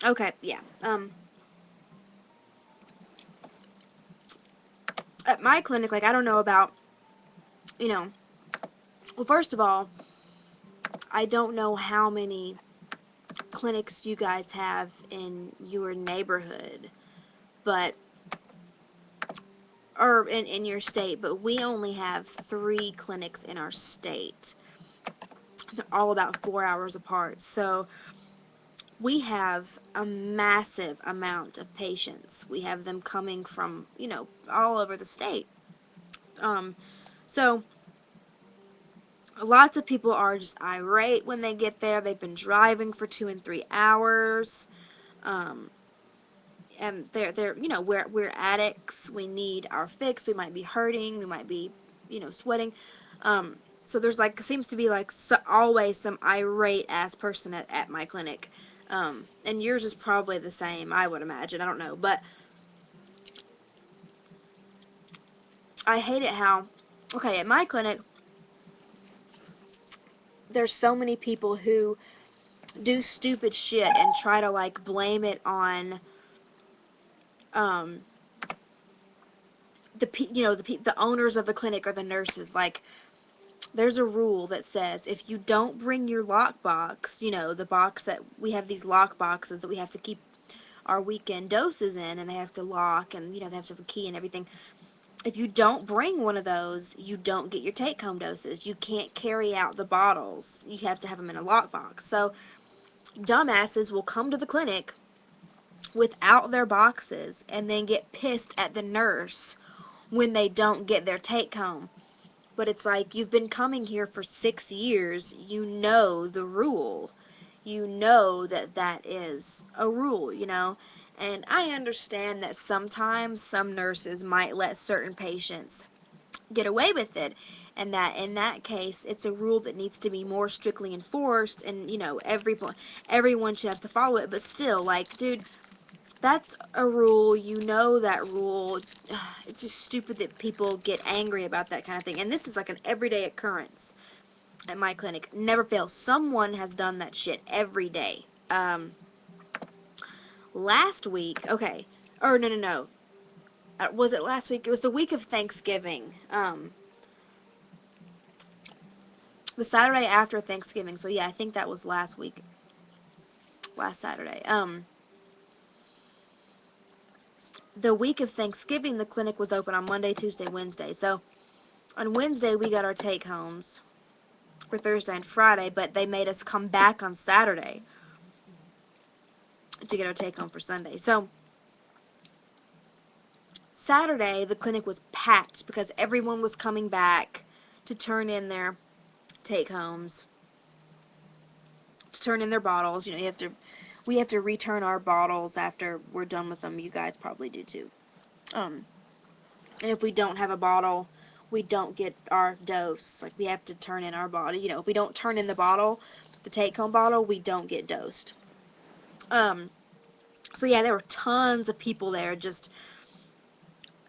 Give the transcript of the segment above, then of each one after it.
Okay, yeah. At my clinic, like, I don't know about, you know, well, first of all, I don't know how many clinics you guys have in your neighborhood, but, or in your state, but we only have 3 clinics in our state. They're all about 4 hours apart. So we have a massive amount of patients. We have them coming from, all over the state. So lots of people are just irate when they get there. They've been driving for 2 and 3 hours. And they're we're addicts. We need our fix. We might be hurting. We might be sweating. So there's like seems to be like always some irate ass person at my clinic. And yours is probably the same, I would imagine. I don't know, but I hate it how, okay, at my clinic there's so many people who do stupid shit and try to like blame it on um the owners of the clinic or the nurses. Like, there's a rule that says if you don't bring your lockbox, the box that we have, these lock boxes that we have to keep our weekend doses in, and they have to lock, and they have to have a key and everything. If you don't bring one of those, you don't get your take home doses. You can't carry out the bottles. You have to have them in a lockbox. So dumbasses will come to the clinic without their boxes and then get pissed at the nurse when they don't get their take home. But it's like, you've been coming here for 6 years. You know the rule. You know that that is a rule. And I understand that sometimes some nurses might let certain patients get away with it, and that in that case it's a rule that needs to be more strictly enforced, and everyone should have to follow it. But still, like, dude, that's a rule. That rule. It's just stupid that people get angry about that kind of thing. And this is like an everyday occurrence at my clinic. Never fails. Someone has done that shit every day. Last week, okay, or no, no, no. Was it last week? It was the week of Thanksgiving. The Saturday after Thanksgiving. So yeah, I think that was last week, last Saturday. The week of Thanksgiving, the clinic was open on Monday, Tuesday, Wednesday. So on Wednesday, we got our take homes for Thursday and Friday, but they made us come back on Saturday to get our take home for Sunday. So Saturday, the clinic was packed because everyone was coming back to turn in their take homes, to turn in their bottles. We have to return our bottles after we're done with them. You guys probably do too. Um, and if we don't have a bottle, we don't get our dose. Like, we have to turn in our bottle. If we don't turn in the bottle, the take home bottle, we don't get dosed. So yeah, there were tons of people there. Just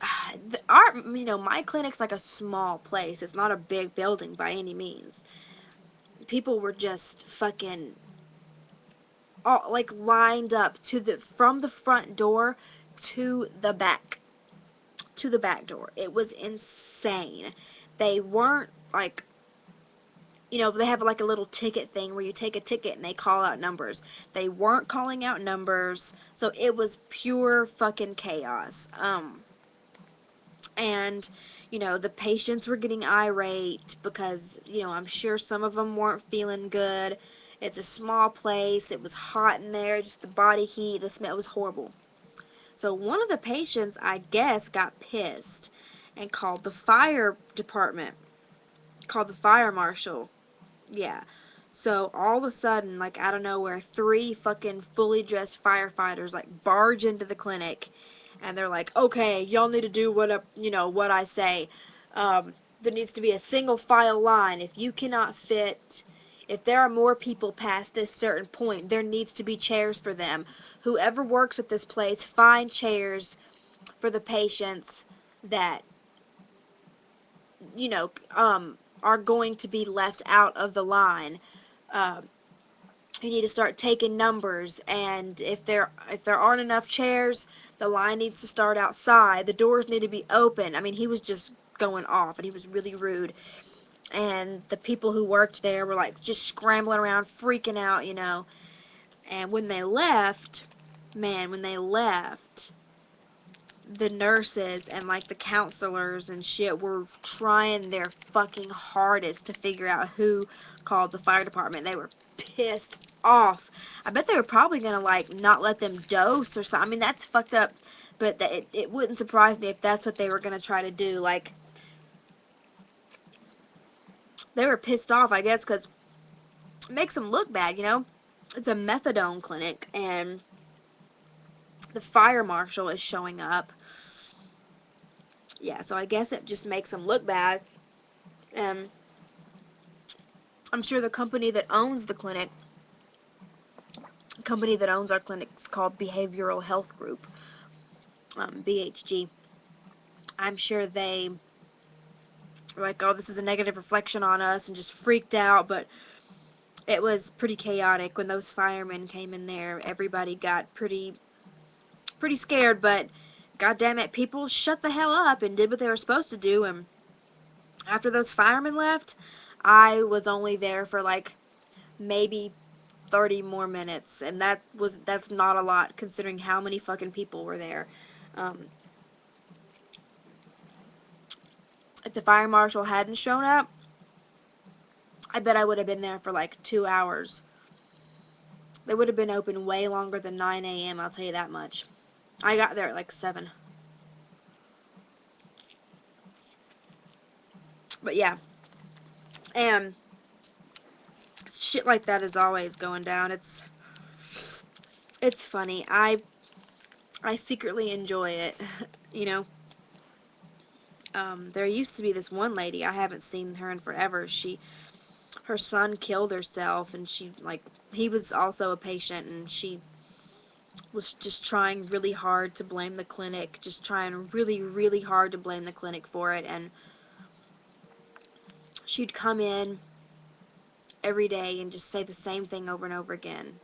my clinic's like a small place. It's not a big building by any means. People were just fucking all like lined up from the front door to the back door. It was insane. They weren't like, they have like a little ticket thing where you take a ticket and they call out numbers. They weren't calling out numbers, so it was pure fucking chaos. And the patients were getting irate because I'm sure some of them weren't feeling good. It's a small place. It was hot in there, just the body heat, the smell was horrible. So one of the patients, I guess, got pissed and called the fire department, called the fire marshal. Yeah. So all of a sudden, like out of nowhere, 3 fucking fully dressed firefighters like barge into the clinic, and they're like, "Okay, y'all need to do what I say. There needs to be a single file line. If there are more people past this certain point, there needs to be chairs for them. Whoever works at this place, find chairs for the patients that you know are going to be left out of the line." you need to start taking numbers, and if there aren't enough chairs, the line needs to start outside. The doors need to be open. I mean, he was just going off, and he was really rude. And the people who worked there were like just scrambling around, freaking out, you know. And when they left, man, when they left, the nurses and like the counselors and shit were trying their fucking hardest to figure out who called the fire department. They were pissed off. I bet they were probably gonna like not let them dose or something. I mean, that's fucked up, but it wouldn't surprise me if that's what they were gonna try to do. Like, they were pissed off, I guess, because it makes them look bad, you know. It's a methadone clinic, and the fire marshal is showing up. Yeah, so I guess it just makes them look bad. And I'm sure the company that owns our clinic is called Behavioral Health Group, BHG. I'm sure they were like, oh, this is a negative reflection on us, and just freaked out, but it was pretty chaotic when those firemen came in there. Everybody got pretty scared, but god damn it, people shut the hell up and did what they were supposed to do. And after those firemen left, I was only there for like maybe 30 more minutes, and that's not a lot considering how many fucking people were there. Um, if the fire marshal hadn't shown up, I bet I would have been there for like 2 hours. They would have been open way longer than 9 a.m., I'll tell you that much. I got there at like 7. But yeah, and shit like that is always going down. It's funny. I secretly enjoy it. You know, there used to be this one lady, I haven't seen her in forever. Her son killed herself, and he was also a patient, and she was just trying really hard to blame the clinic, just trying really, really hard to blame the clinic for it. And she'd come in every day and just say the same thing over and over again.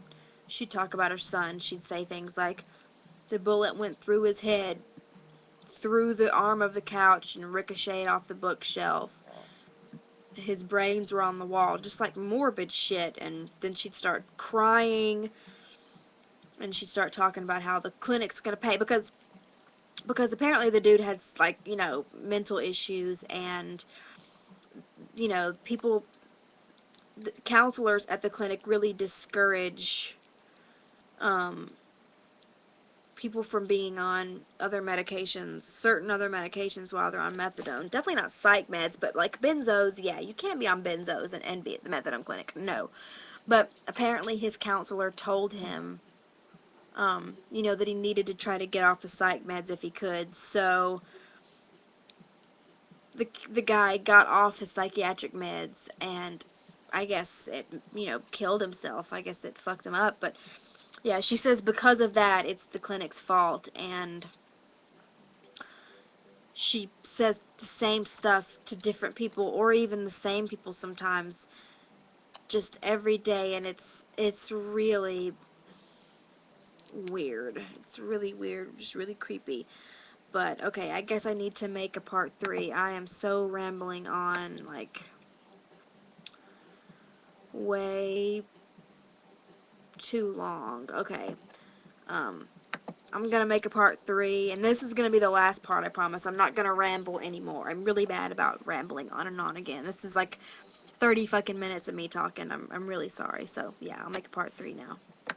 She'd talk about her son. She'd say things like, the bullet went through his head, through the arm of the couch, and ricocheted off the bookshelf. His brains were on the wall, just like morbid shit. And then she'd start crying, and she'd start talking about how the clinic's gonna pay, because apparently the dude had, like, you know, mental issues. And you know, the counselors at the clinic really discourage people from being on other medications, certain other medications, while they're on methadone. Definitely not psych meds, but like benzos, yeah, you can't be on benzos and be at the methadone clinic. No. But apparently his counselor told him, you know, that he needed to try to get off the psych meds if he could. So the guy got off his psychiatric meds, and I guess it, you know, killed himself. I guess it fucked him up. But yeah, she says because of that, it's the clinic's fault. And she says the same stuff to different people, or even the same people sometimes, just every day. And it's really weird. It's really weird, just really creepy. But okay, I guess I need to make a part 3. I am so rambling on, like, way too long. Okay. I'm gonna make a part 3, and this is gonna be the last part, I promise. I'm not gonna ramble anymore. I'm really bad about rambling on and on again. This is like 30 fucking minutes of me talking. I'm really sorry. So, yeah, I'll make a part 3 now.